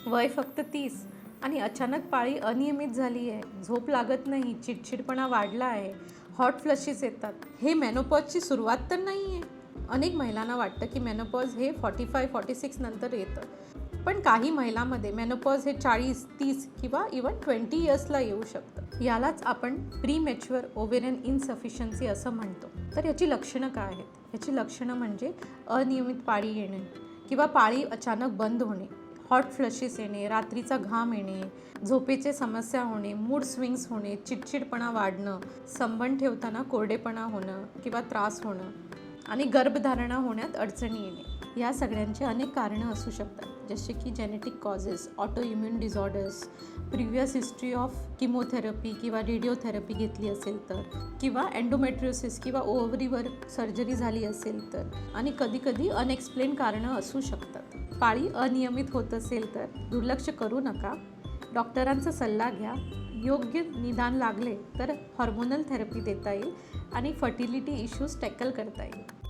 वय फक्त 30 आणि अचानक पाळी अनियमित झाली आहे, झोप लागत नाही, चिडचिडपणा वाढला आहे, हॉट फ्लशेस येतात, हे मेनोपॉजची सुरुवात तर नाही आहे. अनेक महिलांना वाटतं की मेनोपॉज हे 45-46 नंतर येतं, पण काही महिलांमध्ये मेनोपॉज हे 40-30 किंवा इवन 20 इयर्सला येऊ शकतं. यालाच आपण प्रीमॅच्युअर ओव्हेरियन इनसफिशियन्सी असं म्हणतो. तर याची लक्षणं काय आहेत? याची लक्षणं म्हणजे अनियमित पाळी येणे किंवा पाळी अचानक बंद होणे, हॉट फ्लशेस येणे, रात्रीचा घाम येणे, झोपेचे समस्या होणे, मूड स्विंग्स होणे, चिडचिडपणा वाढणं, संबंध ठेवताना कोरडेपणा होणं किंवा त्रास होणं आणि गर्भधारणा होण्यात अडचणी येणे. या सगळ्यांची अनेक कारणं असू शकतात, जसे की genetic causes, auto immune disorders, previous history of chemotherapy किंवा रेडिओथेरपी घेतली असेल तर, किंवा एंडोमेट्रियोसिस किंवा ओव्हरीवर सर्जरी झाली असेल तर, आणि कधीकधी अनएक्सप्लेन कारणं असू शकतात. पाळी अनियमित होत असेल तर दुर्लक्ष करू नका, डॉक्टरांचा सल्ला घ्या. योग्य निदान लागले तर हॉर्मोनल थेरपी देता येईल आणि फर्टिलिटी इश्यूज टॅकल करता येईल.